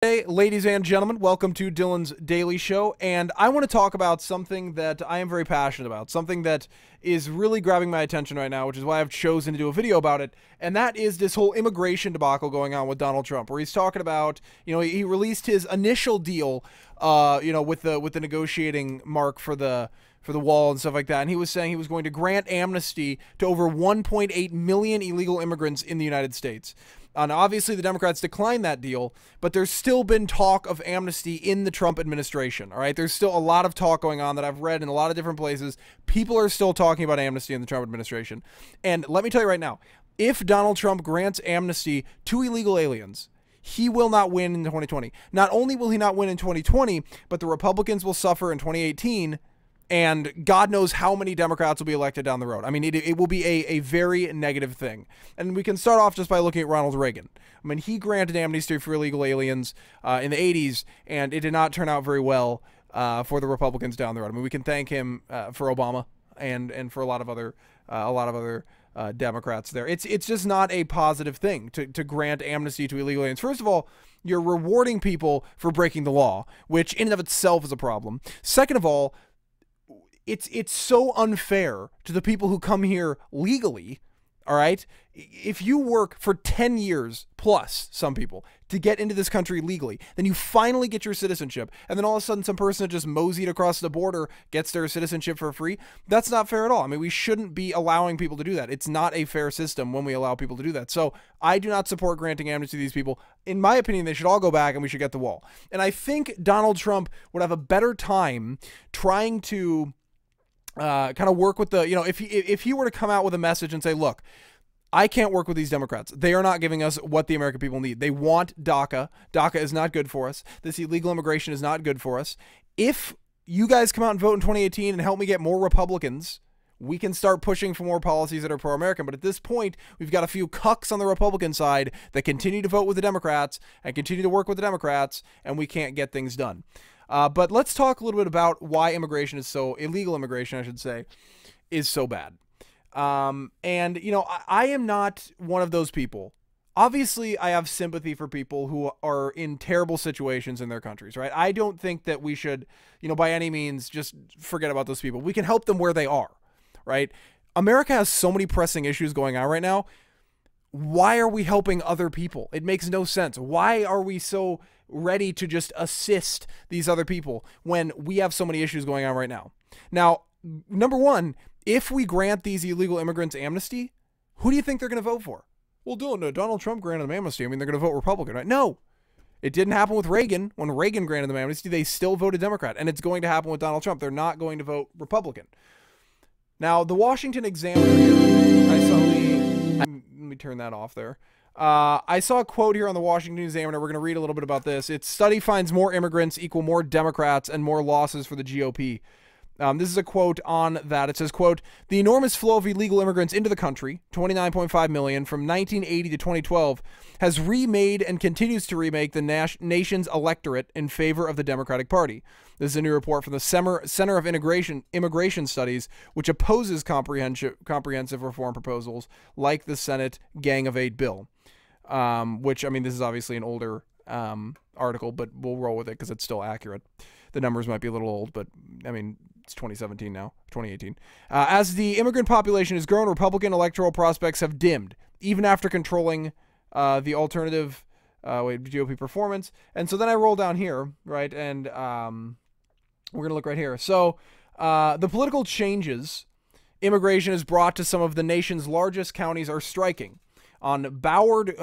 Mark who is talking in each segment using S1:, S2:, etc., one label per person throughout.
S1: Hey, ladies and gentlemen, welcome to Dylan's Daily Show, and I want to talk about something that I am very passionate about, something that is really grabbing my attention right now, which is why I've chosen to do a video about it, and that is this whole immigration debacle going on with Donald Trump, where he's talking about, he released his initial deal, with the negotiating mark for the wall and stuff like that, and he was saying he was going to grant amnesty to over 1.8 million illegal immigrants in the United States. And obviously, the Democrats declined that deal, but there's still been talk of amnesty in the Trump administration. All right, there's still a lot of talk going on that I've read in a lot of different places. People are still talking about amnesty in the Trump administration. And let me tell you right now, if Donald Trump grants amnesty to illegal aliens, he will not win in 2020. Not only will he not win in 2020, but the Republicans will suffer in 2018. And God knows how many Democrats will be elected down the road. I mean, it will be a very negative thing. And we can start off just by looking at Ronald Reagan. I mean, he granted amnesty for illegal aliens in the 80s, and it did not turn out very well for the Republicans down the road. I mean, we can thank him for Obama and for a lot of other Democrats there. It's just not a positive thing to grant amnesty to illegal aliens. First of all, you're rewarding people for breaking the law, which in and of itself is a problem. Second of all, it's so unfair to the people who come here legally, all right? If you work for 10 years plus, some people, to get into this country legally, then you finally get your citizenship, and then all of a sudden some person that just moseyed across the border gets their citizenship for free. That's not fair at all. I mean, we shouldn't be allowing people to do that. It's not a fair system when we allow people to do that. So I do not support granting amnesty to these people. In my opinion, they should all go back and we should get the wall. And I think Donald Trump would have a better time trying to kind of work with the, if he were to come out with a message and say, look, I can't work with these Democrats. They are not giving us what the American people need. They want DACA. DACA is not good for us. This illegal immigration is not good for us. If you guys come out and vote in 2018 and help me get more Republicans, we can start pushing for more policies that are pro-American. But at this point, we've got a few cucks on the Republican side that continue to vote with the Democrats and continue to work with the Democrats, and we can't get things done. But let's talk a little bit about why illegal immigration, I should say, is so bad. I am not one of those people. Obviously, I have sympathy for people who are in terrible situations in their countries, right? I don't think that we should, by any means, just forget about those people. We can help them where they are, right? America has so many pressing issues going on right now. Why are we helping other people? It makes no sense. Why are we so ready to just assist these other people when we have so many issues going on right now? Now, number one, if we grant these illegal immigrants amnesty, who do you think they're going to vote for? Well, Dylan, Donald Trump granted them amnesty. I mean, they're going to vote Republican, right? No, it didn't happen with Reagan. When Reagan granted them amnesty, they still voted Democrat, and it's going to happen with Donald Trump. They're not going to vote Republican. Now, the Washington Examiner here, I saw let me turn that off there. I saw a quote here on the Washington Examiner. We're going to read a little bit about this. Its study finds more immigrants equal more Democrats and more losses for the GOP. This is a quote on that. It says, quote, "The enormous flow of illegal immigrants into the country, 29.5 million from 1980 to 2012, has remade and continues to remake the nation's electorate in favor of the Democratic Party." This is a new report from the Center of Immigration Studies, which opposes comprehensive reform proposals like the Senate Gang of Eight bill. Which, I mean, this is obviously an older article, but we'll roll with it because it's still accurate. The numbers might be a little old, but, I mean, it's 2017 now, 2018. As the immigrant population has grown, Republican electoral prospects have dimmed, even after controlling the alternative GOP performance. And so then I roll down here, right, and we're going to look right here. So the political changes immigration has brought to some of the nation's largest counties are striking. On Broward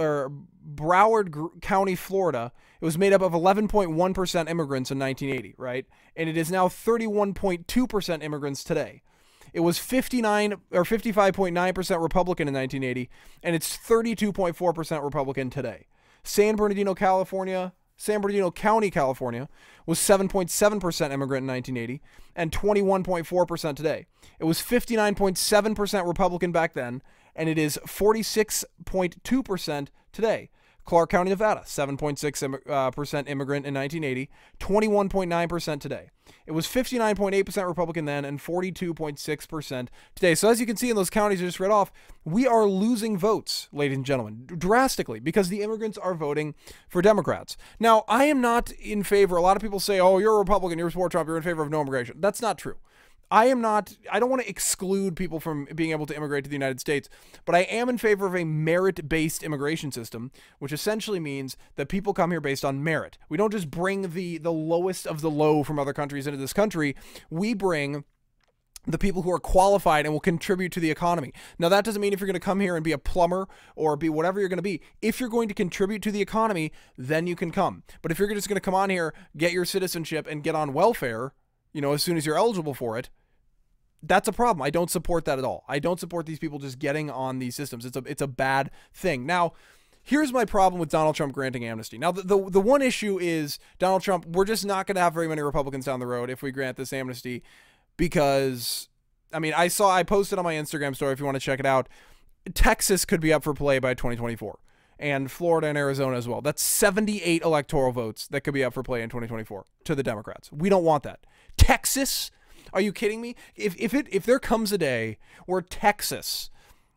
S1: County, Florida, it was made up of 11.1% immigrants in 1980, right? And it is now 31.2% immigrants today. It was 55.9% Republican in 1980, and it's 32.4% Republican today. San Bernardino, County, California, was 7.7% immigrant in 1980 and 21.4% today. It was 59.7% Republican back then, and it is 46.2% today. Clark County, Nevada, 7.6% immigrant in 1980, 21.9% today. It was 59.8% Republican then and 42.6% today. So as you can see in those counties I just read off, we are losing votes, ladies and gentlemen, drastically, because the immigrants are voting for Democrats. Now, I am not in favor. A lot of people say, oh, you're a Republican, you're support Trump, you're in favor of no immigration. That's not true. I don't want to exclude people from being able to immigrate to the United States, but I am in favor of a merit-based immigration system, which essentially means that people come here based on merit. We don't just bring the lowest of the low from other countries into this country. We bring the people who are qualified and will contribute to the economy. Now, that doesn't mean if you're going to come here and be a plumber or be whatever you're going to be. If you're going to contribute to the economy, then you can come. But if you're just going to come on here, get your citizenship, and get on welfare, as soon as you're eligible for it, that's a problem. I don't support that at all. I don't support these people just getting on these systems. It's a bad thing. Now, here's my problem with Donald Trump granting amnesty. Now, the one issue is Donald Trump, we're just not going to have very many Republicans down the road if we grant this amnesty because, I posted on my Instagram story if you want to check it out, Texas could be up for play by 2024. And Florida and Arizona as well. That's 78 electoral votes that could be up for play in 2024 to the Democrats. We don't want that. Texas? Are you kidding me? If there comes a day where Texas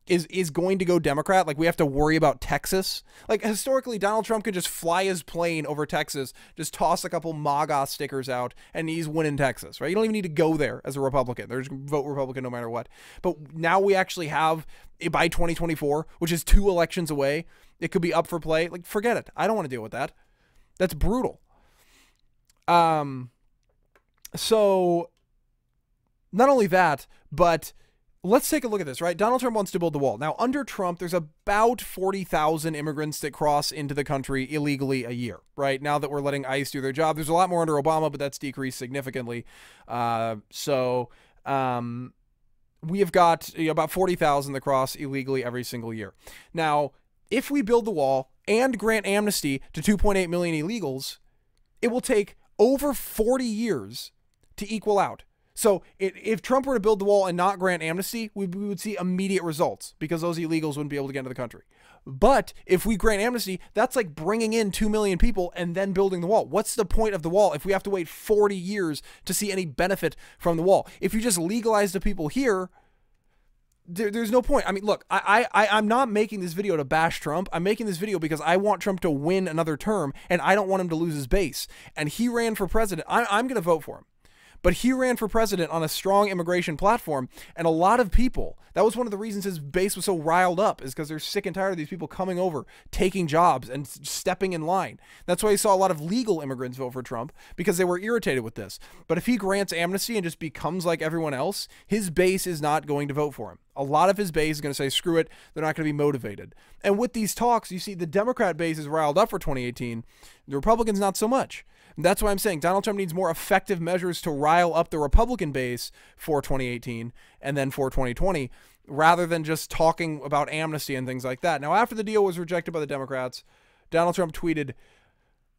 S1: is going to go Democrat, like we have to worry about Texas. Like historically, Donald Trump could just fly his plane over Texas, just toss a couple MAGA stickers out, and he's winning Texas, right? You don't even need to go there as a Republican. They're just vote Republican no matter what. But now we actually have, by 2024, which is 2 elections away, it could be up for play. Like, forget it. I don't want to deal with that. That's brutal. So not only that, but let's take a look at this, right? Donald Trump wants to build the wall. Now, under Trump, there's about 40,000 immigrants that cross into the country illegally a year, right? Now that we're letting ICE do their job, there's a lot more under Obama, but that's decreased significantly. We have got about 40,000 that cross illegally every single year. Now, if we build the wall and grant amnesty to 2.8 million illegals, it will take over 40 years to equal out. So if Trump were to build the wall and not grant amnesty, we would see immediate results because those illegals wouldn't be able to get into the country. But if we grant amnesty, that's like bringing in 2 million people and then building the wall. What's the point of the wall if we have to wait 40 years to see any benefit from the wall? If you just legalize the people here, there's no point. I mean, look, I'm not making this video to bash Trump. I'm making this video because I want Trump to win another term, and I don't want him to lose his base. And he ran for president. I'm going to vote for him. But he ran for president on a strong immigration platform, and a lot of people, that was one of the reasons his base was so riled up, is because they're sick and tired of these people coming over, taking jobs, and stepping in line. That's why you saw a lot of legal immigrants vote for Trump, because they were irritated with this. But if he grants amnesty and just becomes like everyone else, his base is not going to vote for him. A lot of his base is going to say, screw it, they're not going to be motivated. And with these talks, you see the Democrat base is riled up for 2018, the Republicans not so much. That's why I'm saying Donald Trump needs more effective measures to rile up the Republican base for 2018 and then for 2020, rather than just talking about amnesty and things like that. Now, after the deal was rejected by the Democrats, Donald Trump tweeted,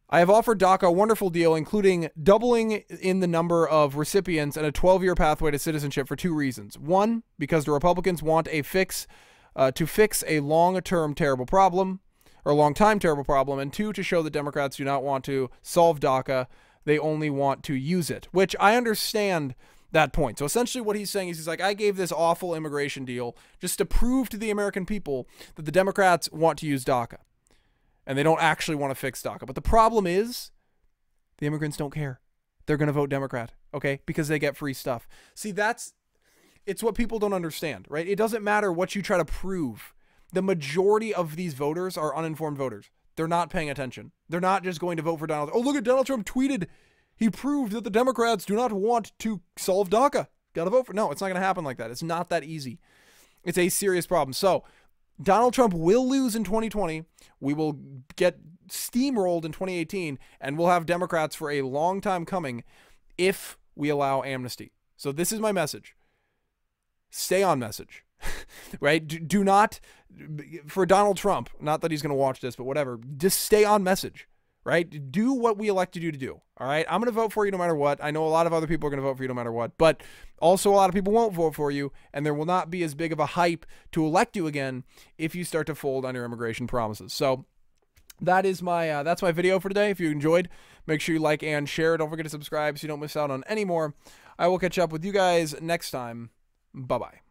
S1: "I have offered DACA a wonderful deal, including doubling in the number of recipients and a 12-year pathway to citizenship for 2 reasons. 1, because the Republicans want to fix a long-term terrible problem, or a long-time terrible problem, and 2, to show that Democrats do not want to solve DACA, they only want to use it," which I understand that point. So essentially what he's saying is, he's like, I gave this awful immigration deal just to prove to the American people that the Democrats want to use DACA, and they don't actually want to fix DACA. But the problem is, the immigrants don't care. They're going to vote Democrat, okay, because they get free stuff. See, it's what people don't understand, right? It doesn't matter what you try to prove. The majority of these voters are uninformed voters. They're not paying attention. They're not just going to vote for Donald. Oh, look at Donald Trump tweeted. He proved that the Democrats do not want to solve DACA. Got to vote for. No, it's not going to happen like that. It's not that easy. It's a serious problem. So Donald Trump will lose in 2020. We will get steamrolled in 2018, and we'll have Democrats for a long time coming if we allow amnesty. So this is my message. Stay on message. Right? Do not, for Donald Trump, not that he's going to watch this, but whatever, just stay on message, right? Do what we elected you to do. All right. I'm going to vote for you no matter what. I know a lot of other people are going to vote for you no matter what, but also a lot of people won't vote for you. And there will not be as big of a hype to elect you again if you start to fold on your immigration promises. So that is my that's my video for today. If you enjoyed, make sure you like and share. Don't forget to subscribe so you don't miss out on any more. I will catch up with you guys next time. Bye bye.